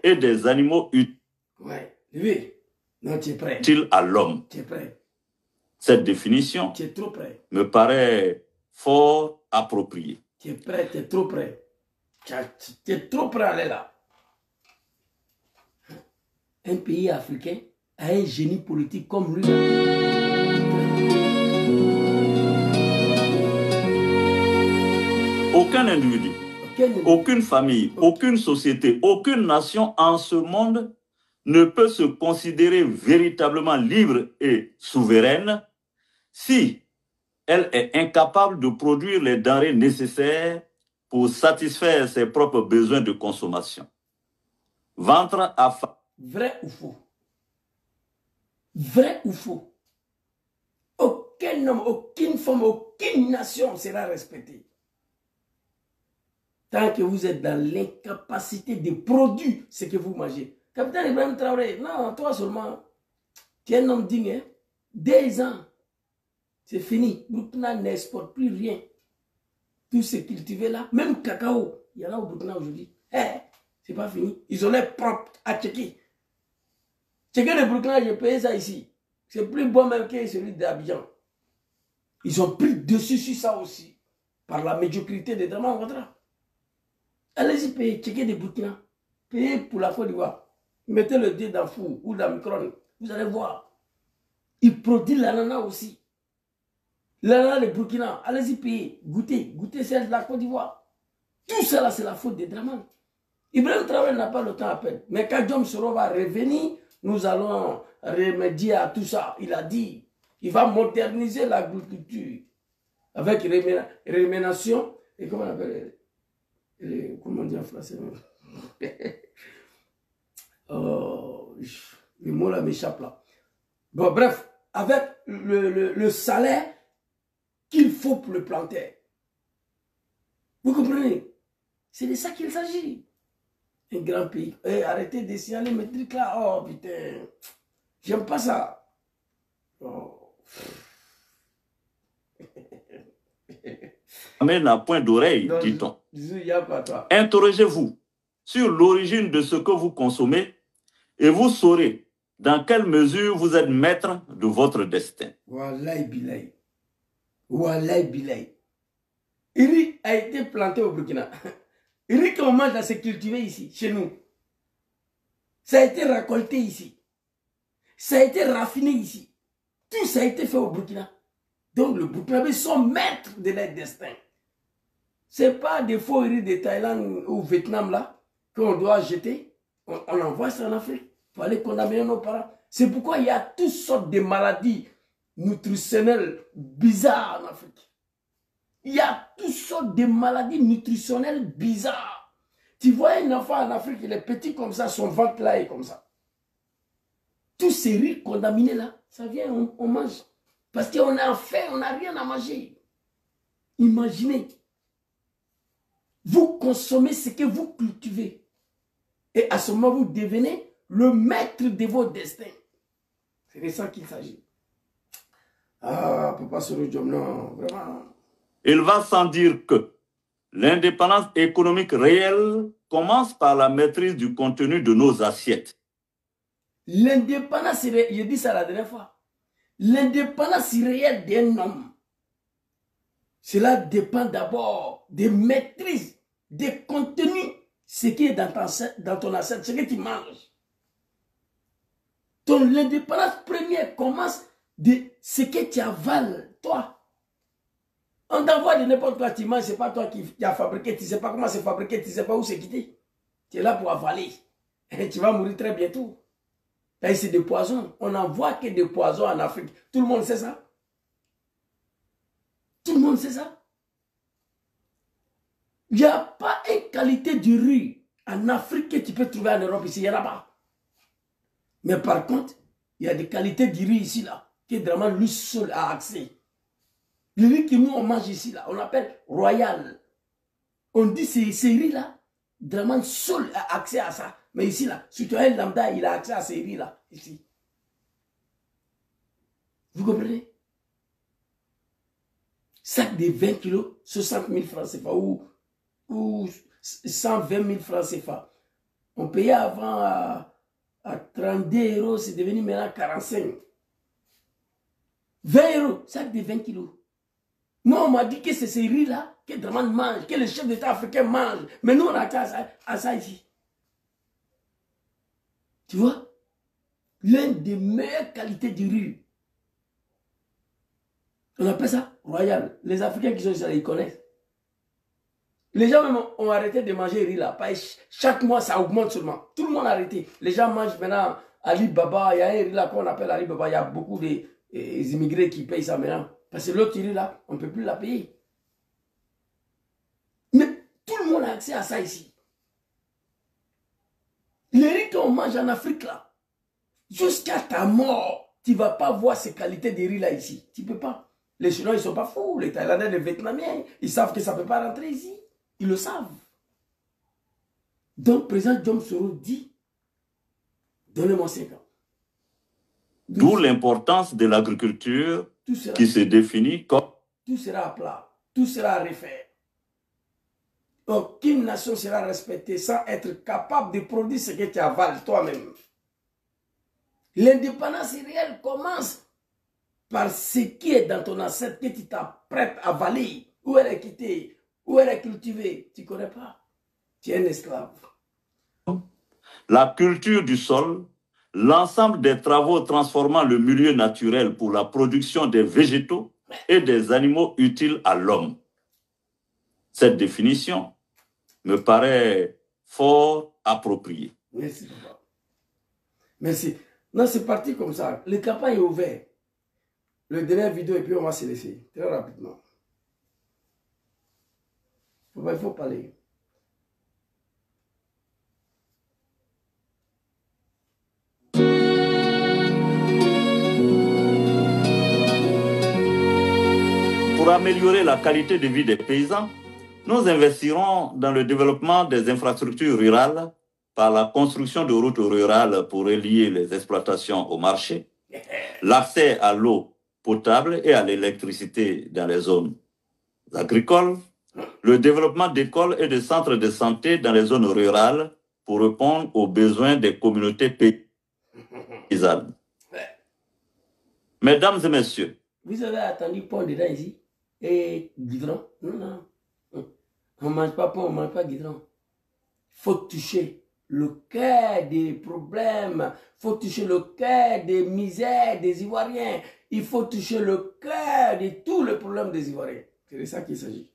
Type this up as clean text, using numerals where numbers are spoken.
et des animaux Ouais, oui. Non, tu es prêt. utiles à l'homme. Tu es prêt. Cette définition Tu es trop prêt. me paraît fort appropriée. Tu es prêt, tu es trop prêt. Tu es trop prêt à aller là. Un pays africain a un génie politique comme lui. Aucun individu, aucune famille, aucune société, aucune nation en ce monde ne peut se considérer véritablement libre et souveraine si elle est incapable de produire les denrées nécessaires pour satisfaire ses propres besoins de consommation. Ventre à faim. Vrai ou faux? Vrai ou faux? Aucun homme, aucune femme, aucune nation sera respectée. Tant que vous êtes dans l'incapacité de produire ce que vous mangez. Capitaine Ibrahim Traoré, non, toi seulement, tu es un homme digne, hein? 2 ans, c'est fini. Burkina n'exporte plus rien. Tout ce cultivé là, même cacao, il y en a au Burkina aujourd'hui. C'est pas fini. Ils ont l'air propres à checker. Checker le Burkina, j'ai payé ça ici. C'est plus bon même que celui d'Abidjan. Ils ont pris dessus sur ça aussi. Par la médiocrité des Dramane Ouattara. Allez-y payer, checker des Burkina. Payez pour la Côte d'Ivoire. Mettez le dé dans Fou ou dans Micron. Vous allez voir. Ils produisent l'ananas aussi. L'ananas de Burkina. Allez-y payer. Goûtez celle de la Côte d'Ivoire. Tout cela, c'est la faute des Dramane. Ibrahim Traoré n'a pas le temps à peine. Mais quand Diom Soro va revenir, nous allons remédier à tout ça. Il a dit, il va moderniser l'agriculture avec réménation et comment on appelle, comment on dit en français? Oh, le mot là m'échappe là. Bon, bref, avec le salaire qu'il faut pour le planter. Vous comprenez? C'est de ça qu'il s'agit. Un grand pays. Arrêtez de signaler mes trucs là. Oh putain. J'aime pas ça. Oh. Amène à point d'oreille, dit-on. Interrogez-vous sur l'origine de ce que vous consommez et vous saurez dans quelle mesure vous êtes maître de votre destin. Wallahi billahi. Wallahi billahi. Iri a été planté au Burkina. Iri qu'on mange là, c'est cultivé ici, chez nous. Ça a été récolté ici. Ça a été raffiné ici. Tout ça a été fait au Burkina. Donc le Burkinabé sont maîtres de leur destin. Ce n'est pas des faux riz de Thaïlande ou Vietnam là qu'on doit jeter. On envoie ça en Afrique pour aller condamner nos parents. C'est pourquoi il y a toutes sortes de maladies nutritionnelles bizarres en Afrique. Il y a toutes sortes de maladies nutritionnelles bizarres. Tu vois un enfant en Afrique, il est petit comme ça, son ventre là est comme ça. Tous ces riz contaminés là, ça vient, on mange. Parce qu'on a faim, on n'a rien à manger. Imaginez. Vous consommez ce que vous cultivez. Et à ce moment, vous devenez le maître de votre destin. C'est de ça qu'il s'agit. Ah, Papa Soro-Diom, non, vraiment. Il va sans dire que l'indépendance économique réelle commence par la maîtrise du contenu de nos assiettes. L'indépendance, je dis ça la dernière fois. L'indépendance réelle d'un homme, cela dépend d'abord des maîtrises, des contenus, ce qui est dans ton assiette, ce que tu manges. Ton indépendance première commence de ce que tu avales, toi. On t'envoie de n'importe quoi, tu manges, ce n'est pas toi qui as fabriqué, tu ne sais pas comment c'est fabriqué, tu ne sais pas où c'est quitté. Tu es là pour avaler. Et tu vas mourir très bientôt. C'est des poisons. On n'envoie que des poisons en Afrique. Tout le monde sait ça. Tout le monde sait ça. Il n'y a pas une qualité du riz en Afrique que tu peux trouver en Europe ici. Il n'y en a pas. Mais par contre, il y a des qualités du riz ici, là, que vraiment lui seul a accès. Le riz que nous on mange ici, là, on l'appelle royal. On dit ces riz-là, vraiment seul a accès à ça. Mais ici, là, surtout un lambda, il a accès à ces riz-là, ici. Vous comprenez? Sac de 20 kilos, 60 000 francs CFA ou 120 000 francs CFA. On payait avant à 32 euros, c'est devenu maintenant 45. 20 euros, sac de 20 kilos. Moi, on m'a dit que c'est ces riz-là que Dramane mange, que le chef d'État africain mange. Mais nous, on a accès à ça ici. Tu vois? L'une des meilleures qualités du riz. On appelle ça royal. Les Africains qui sont ici, ils connaissent. Les gens même ont arrêté de manger riz là. Chaque mois, ça augmente seulement. Tout le monde a arrêté. Les gens mangent maintenant Ali Baba. Il y a un riz là qu'on appelle Ali Baba. Il y a beaucoup d'immigrés qui payent ça maintenant. Parce que l'autre riz là, on ne peut plus la payer. Mais tout le monde a accès à ça ici. Les riz qu'on mange en Afrique là, jusqu'à ta mort, tu ne vas pas voir ces qualités de riz là ici. Tu ne peux pas. Les Chinois, ils ne sont pas fous. Les Thaïlandais, les Vietnamiens, ils savent que ça ne peut pas rentrer ici. Ils le savent. Donc, président Jom Soro dit, donnez-moi 5 ans. D'où l'importance de l'agriculture qui se définit comme... Tout sera à plat. Tout sera à refaire. Aucune nation sera respectée sans être capable de produire ce que tu avales toi-même. L'indépendance réelle commence par ce qui est dans ton assiette que tu t'apprêtes à avaler. Où elle est quittée, où elle est cultivée, tu ne connais pas. Tu es un esclave. La culture du sol, l'ensemble des travaux transformant le milieu naturel pour la production des végétaux et des animaux utiles à l'homme. Cette définition me paraît fort appropriée. Merci, papa. Merci. Non, c'est parti comme ça. Le campagne est ouvert. Le dernier vidéo et puis on va se laisser. Très rapidement. Il faut parler. Pour améliorer la qualité de vie des paysans, nous investirons dans le développement des infrastructures rurales par la construction de routes rurales pour relier les exploitations au marché, l'accès à l'eau potable et à l'électricité dans les zones agricoles, le développement d'écoles et de centres de santé dans les zones rurales pour répondre aux besoins des communautés paysannes. Mesdames et messieurs, vous avez attendu pont dedans ici et guidron? Non, non. On ne mange pas pont, on ne mange pas guidron. Il faut toucher le cœur des problèmes. Il faut toucher le cœur des misères des Ivoiriens. Il faut toucher le cœur de tous les problèmes des Ivoiriens. C'est de ça qu'il s'agit.